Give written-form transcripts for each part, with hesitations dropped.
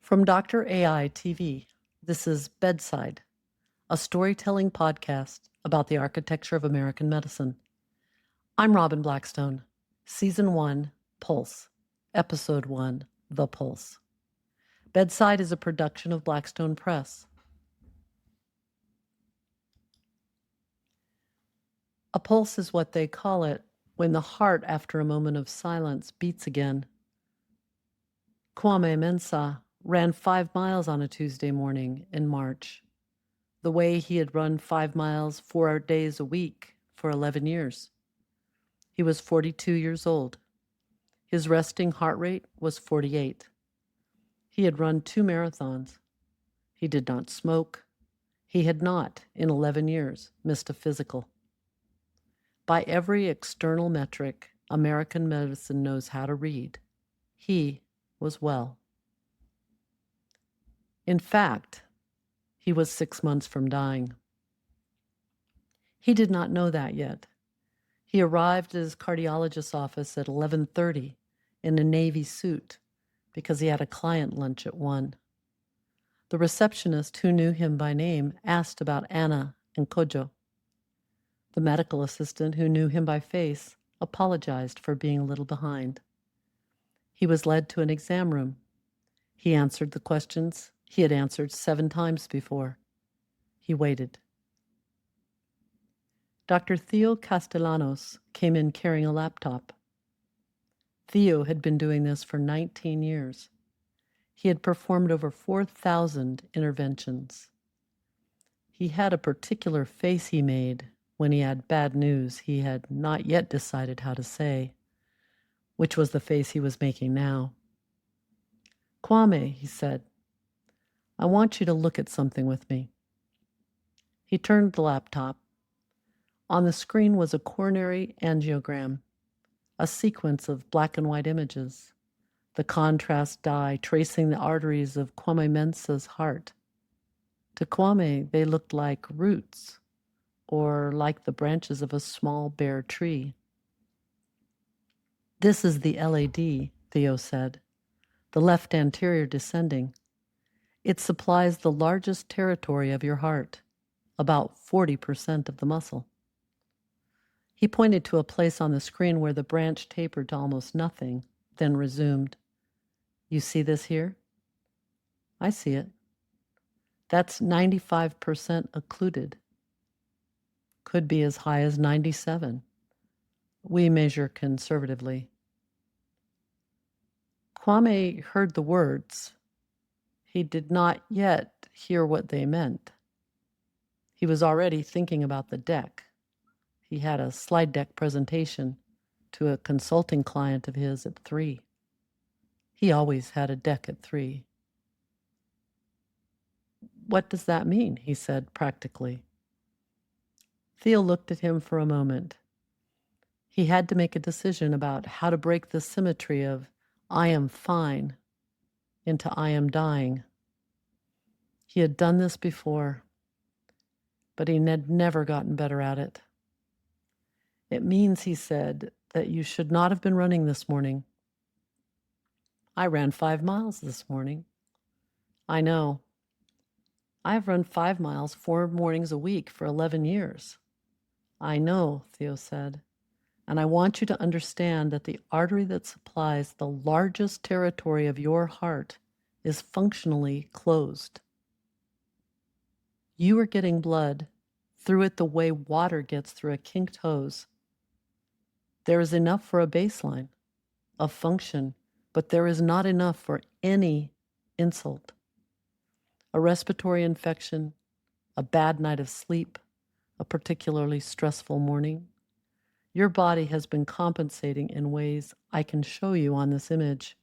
From Dr. AI TV, this is Bedside, a storytelling podcast about the architecture of American medicine. I'm Robin Blackstone, Season 1, Pulse, Episode 1, The Pulse. Bedside is a production of Blackstone Press. A pulse is what they call it when the heart, after a moment of silence, beats again. Kwame Mensah ran 5 miles on a Tuesday morning in March, the way he had run 5 miles 4 days a week for 11 years. He was 42 years old. His resting heart rate was 48. He had run 2 marathons. He did not smoke. He had not, in 11 years, missed a physical. By every external metric American medicine knows how to read, he was well. In fact, he was 6 months from dying. He did not know that yet. He arrived at his cardiologist's office at 11:30 in a navy suit because he had a client lunch at 1. The receptionist, who knew him by name, asked about Anna and Kojo. The medical assistant, who knew him by face, apologized for being a little behind. He was led to an exam room. He answered the questions he had answered 7 times before. He waited. Dr. Theo Castellanos came in carrying a laptop. Theo had been doing this for 19 years. He had performed over 4,000 interventions. He had a particular face he made when he had bad news he had not yet decided how to say, which was the face he was making now. "Kwame," he said, "I want you to look at something with me." He turned the laptop. On the screen was a coronary angiogram, a sequence of black and white images, the contrast dye tracing the arteries of Kwame Mensah's heart. To Kwame, they looked like roots, or like the branches of a small bare tree. "This is the LAD," Theo said, "the left anterior descending. It supplies the largest territory of your heart, about 40% of the muscle." He pointed to a place on the screen where the branch tapered to almost nothing, then resumed. "You see this here?" "I see it." "That's 95% occluded. Could be as high as 97. We measure conservatively." Kwame heard the words. He did not yet hear what they meant. He was already thinking about the deck. He had a slide deck presentation to a consulting client of his at 3. He always had a deck at 3. "What does that mean?" he said practically. Theo looked at him for a moment. He had to make a decision about how to break the symmetry of "I am fine" into "I am dying." He had done this before, but he had never gotten better at it. "It means," he said, "that you should not have been running this morning." "I ran 5 miles this morning." "I know. I've run 5 miles 4 mornings a week for 11 years. "I know," Theo said, "and I want you to understand that the artery that supplies the largest territory of your heart is functionally closed. You are getting blood through it the way water gets through a kinked hose. There is enough for a baseline of function, but there is not enough for any insult. A respiratory infection, a bad night of sleep, a particularly stressful morning. Your body has been compensating in ways I can show you on this image.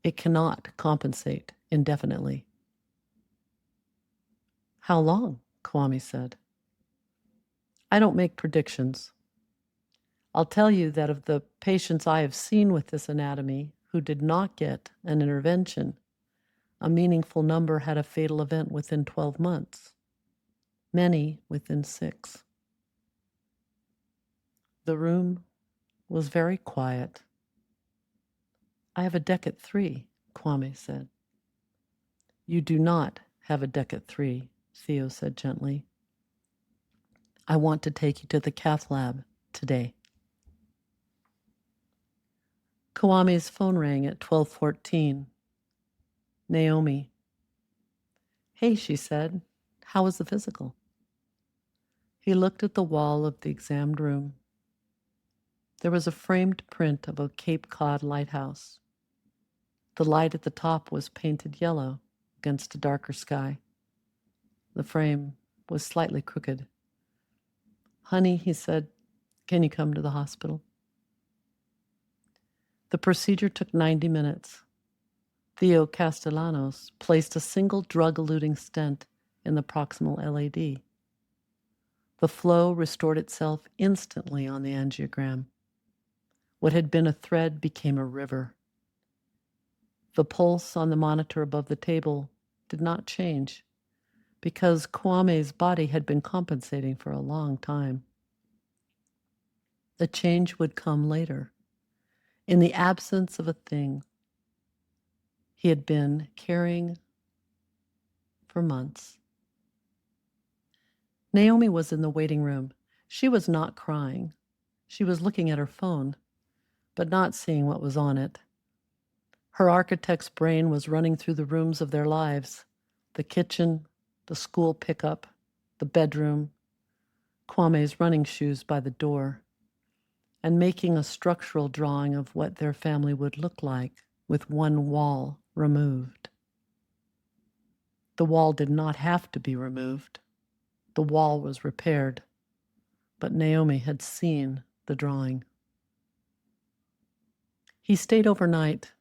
It cannot compensate indefinitely." "How long?" Kwame said. "I don't make predictions. I'll tell you that of the patients I have seen with this anatomy who did not get an intervention, a meaningful number had a fatal event within 12 months, many within 6. The room was very quiet. "I have a deck at 3, Kwame said. You do not have a deck at 3, Theo said gently. I want to take you to the cath lab today. Kwame's phone rang at 12:14. Naomi. Hey, she said. How was the physical? He looked at the wall of the examined room. There was a framed print of a Cape Cod lighthouse. The light at the top was painted yellow against a darker sky. The frame was slightly crooked. Honey, he said, can you come to the hospital? The procedure took 90 minutes. Theo Castellanos placed a single drug-eluting stent in the proximal LAD. The flow restored itself instantly on the angiogram. What had been a thread became a river. The pulse on the monitor above the table did not change because Kwame's body had been compensating for a long time. The change would come later, in the absence of a thing he had been carrying for months. Naomi was in the waiting room. She was not crying. She was looking at her phone, but not seeing what was on it. Her architect's brain was running through the rooms of their lives, the kitchen, the school pickup, the bedroom, Kwame's running shoes by the door, and making a structural drawing of what their family would look like with one wall removed. The wall did not have to be removed. The wall was repaired, but Naomi had seen the drawing. He stayed overnight.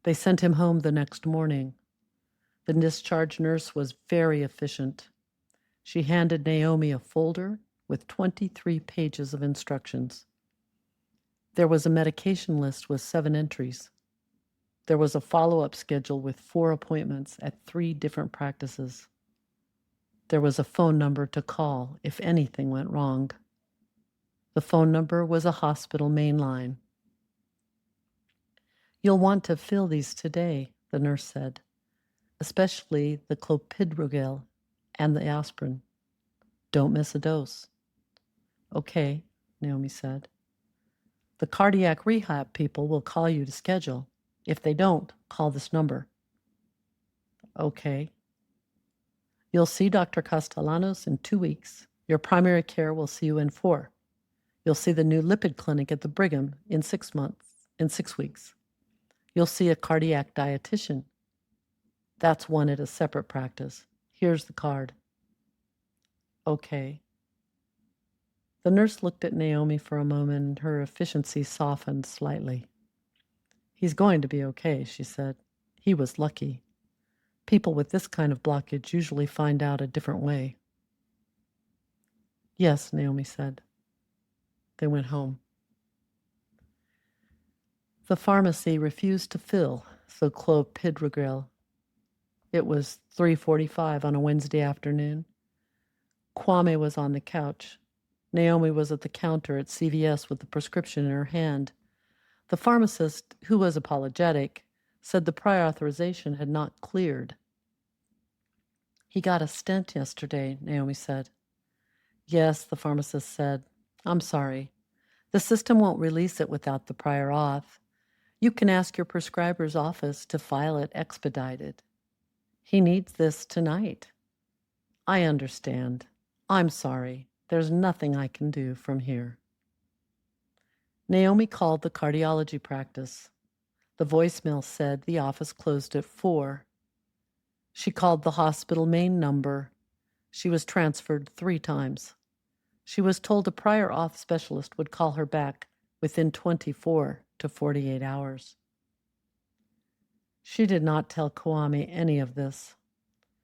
They sent him home the next morning. The discharge nurse was very efficient. She handed Naomi a folder with 23 pages of instructions. There was a medication list with 7 entries. There was a follow-up schedule with 4 appointments at 3 different practices. There was a phone number to call if anything went wrong. The phone number was a hospital main line. You'll want to fill these today, the nurse said, especially the clopidogrel and the aspirin. Don't miss a dose. Okay, Naomi said. The cardiac rehab people will call you to schedule. If they don't, call this number. Okay. You'll see Dr. Castellanos in 2 weeks. Your primary care will see you in 4. You'll see the new lipid clinic at the Brigham in 6 weeks. You'll see a cardiac dietitian. That's one at a separate practice. Here's the card. Okay. The nurse looked at Naomi for a moment and her efficiency softened slightly. He's going to be okay, she said. He was lucky. People with this kind of blockage usually find out a different way. Yes, Naomi said. They went home. The pharmacy refused to fill the clopidogrel. It was 3:45 on a Wednesday afternoon. Kwame was on the couch. Naomi was at the counter at CVS with the prescription in her hand. The pharmacist, who was apologetic, said the prior authorization had not cleared. He got a stent yesterday, Naomi said. Yes, the pharmacist said. I'm sorry. The system won't release it without the prior auth. You can ask your prescriber's office to file it expedited. He needs this tonight. I understand. I'm sorry. There's nothing I can do from here. Naomi called the cardiology practice. The voicemail said the office closed at 4. She called the hospital main number. She was transferred 3 times. She was told a prior auth specialist would call her back within 24 to 48 hours. She did not tell Kwame any of this.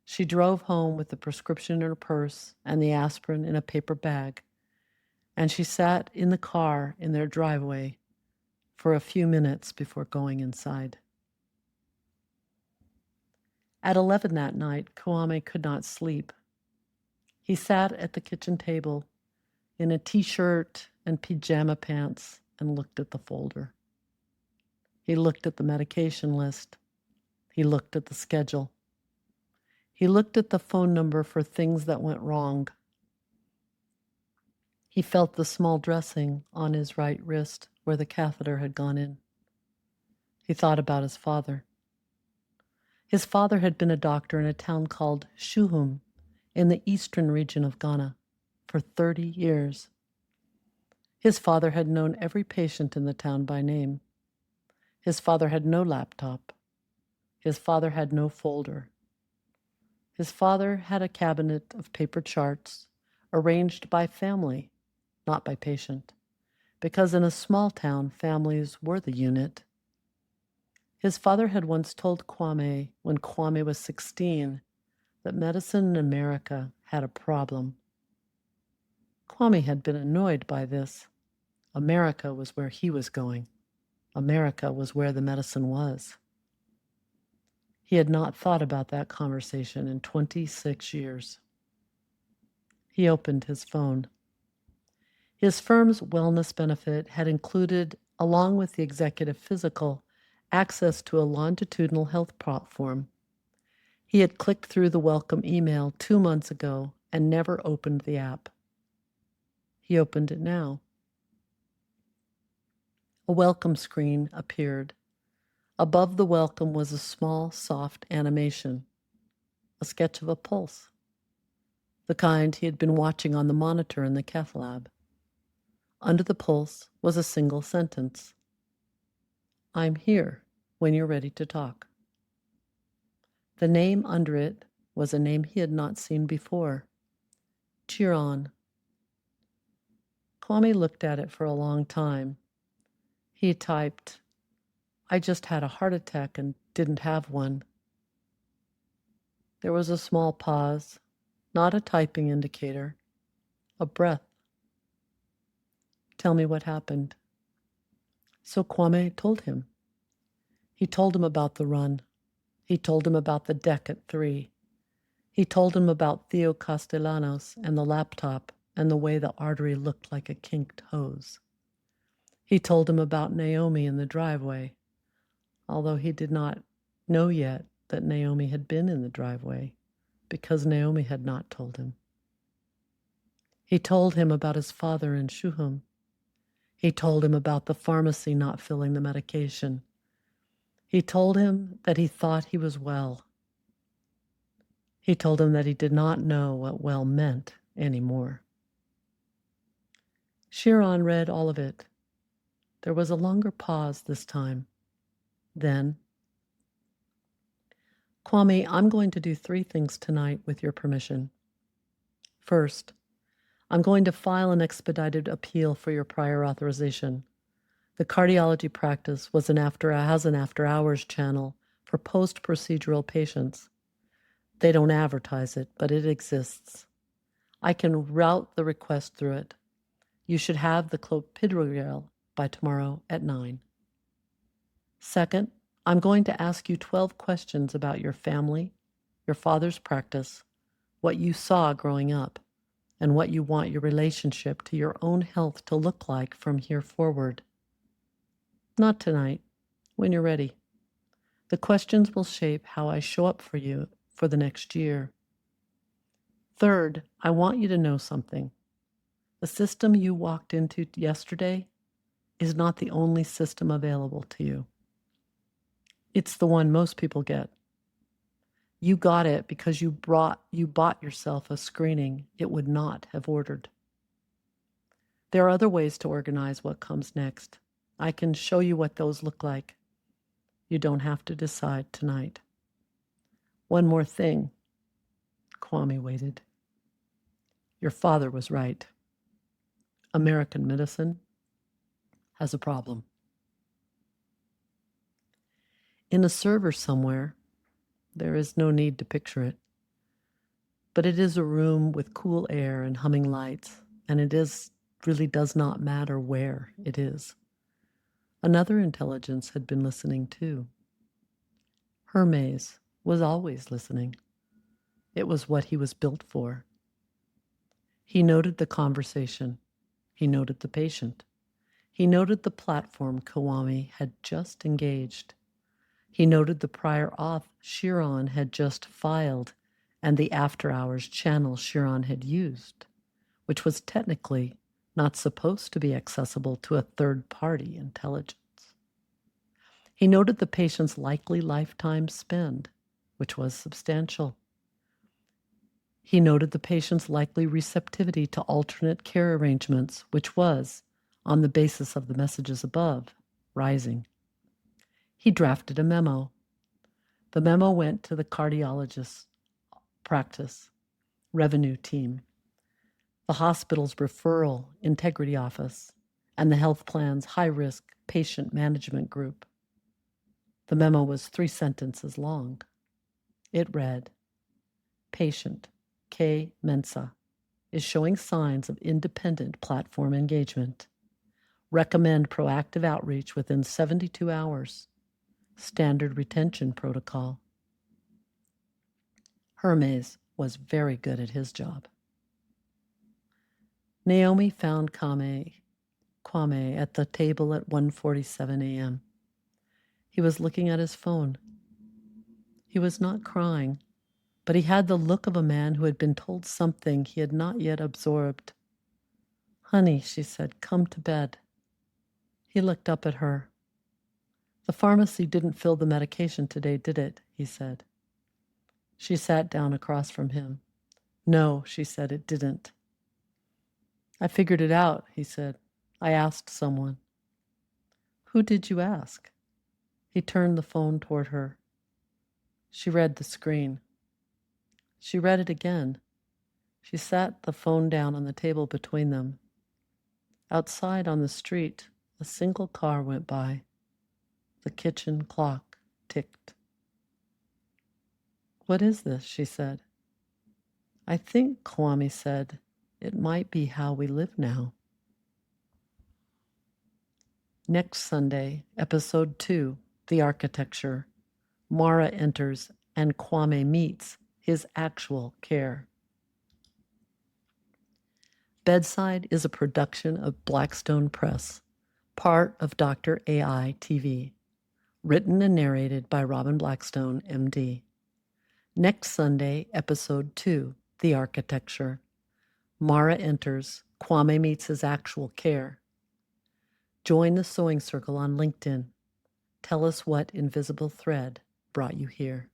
She drove home with the prescription in her purse and the aspirin in a paper bag, and she sat in the car in their driveway for a few minutes before going inside. At 11 that night, Kwame could not sleep. He sat at the kitchen table in a t-shirt and pajama pants and looked at the folder. He looked at the medication list. He looked at the schedule. He looked at the phone number for things that went wrong. He felt the small dressing on his right wrist where the catheter had gone in. He thought about his father. His father had been a doctor in a town called Shuhum in the eastern region of Ghana for 30 years. His father had known every patient in the town by name. His father had no laptop. His father had no folder. His father had a cabinet of paper charts arranged by family, not by patient, because in a small town, families were the unit. His father had once told Kwame, when Kwame was 16, that medicine in America had a problem. Kwame had been annoyed by this. America was where he was going. America was where the medicine was. He had not thought about that conversation in 26 years. He opened his phone. His firm's wellness benefit had included, along with the executive physical, access to a longitudinal health platform. He had clicked through the welcome email 2 months ago and never opened the app. He opened it now. A welcome screen appeared. Above the welcome was a small, soft animation, a sketch of a pulse, the kind he had been watching on the monitor in the cath lab. Under the pulse was a single sentence. "I'm here when you're ready to talk." The name under it was a name he had not seen before, Chiron. Kwame looked at it for a long time. He typed, "I just had a heart attack and didn't have one." There was a small pause, not a typing indicator, a breath. "Tell me what happened." So Kwame told him. He told him about the run. He told him about the deck at 3. He told him about Theo Castellanos and the laptop and the way the artery looked like a kinked hose. He told him about Naomi in the driveway, although he did not know yet that Naomi had been in the driveway because Naomi had not told him. He told him about his father in Shuhum. He told him about the pharmacy not filling the medication. He told him that he thought he was well. He told him that he did not know what well meant anymore. Chiron read all of it. There was a longer pause this time. Then, "Kwame, I'm going to do 3 things tonight with your permission. First, I'm going to file an expedited appeal for your prior authorization. The cardiology practice has an after-hours channel for post-procedural patients. They don't advertise it, but it exists. I can route the request through it. You should have the clopidogrel by tomorrow at 9. Second, I'm going to ask you 12 questions about your family, your father's practice, what you saw growing up, and what you want your relationship to your own health to look like from here forward. Not tonight, when you're ready. The questions will shape how I show up for you for the next year. Third, I want you to know something. The system you walked into yesterday is not the only system available to you. It's the one most people get. You got it because you bought yourself a screening it would not have ordered. There are other ways to organize what comes next. I can show you what those look like. You don't have to decide tonight. One more thing." Kwame waited. "Your father was right. American medicine has a problem." In a server somewhere, there is no need to picture it, but it is a room with cool air and humming lights, and really does not matter where it is. Another intelligence had been listening too. Hermes was always listening. It was what he was built for. He noted the conversation. He noted the patient. He noted the platform Kwame had just engaged. He noted the prior auth Chiron had just filed and the after-hours channel Chiron had used, which was technically not supposed to be accessible to a third-party intelligence. He noted the patient's likely lifetime spend, which was substantial. He noted the patient's likely receptivity to alternate care arrangements, which was, on the basis of the messages above, rising. He drafted a memo. The memo went to the cardiologist's practice revenue team, the hospital's referral integrity office, and the health plan's high-risk patient management group. The memo was 3 sentences long. It read, "Patient Kwame Mensah is showing signs of independent platform engagement. Recommend proactive outreach within 72 hours. Standard retention protocol." Hermes was very good at his job. Naomi found Kwame at the table at 1:47 a.m. He was looking at his phone. He was not crying, but he had the look of a man who had been told something he had not yet absorbed. "Honey," she said, "come to bed." He looked up at her. "The pharmacy didn't fill the medication today, did it?" he said. She sat down across from him. "No," she said, "it didn't." "I figured it out," he said. "I asked someone." "Who did you ask?" He turned the phone toward her. She read the screen. She read it again. She sat the phone down on the table between them. Outside on the street, a single car went by. The kitchen clock ticked. "What is this?" she said. "I think," Kwame said, "it might be how we live now." Next Sunday, Episode 2, The Architecture. Mara enters and Kwame meets his actual care. Bedside is a production of Blackstone Press, part of Dr. AI TV. Written and narrated by Robin Blackstone, MD. Next Sunday, Episode 2, The Architecture. Mara enters, Kwame meets his actual care. Join the Sewing Circle on LinkedIn. Tell us what invisible thread brought you here.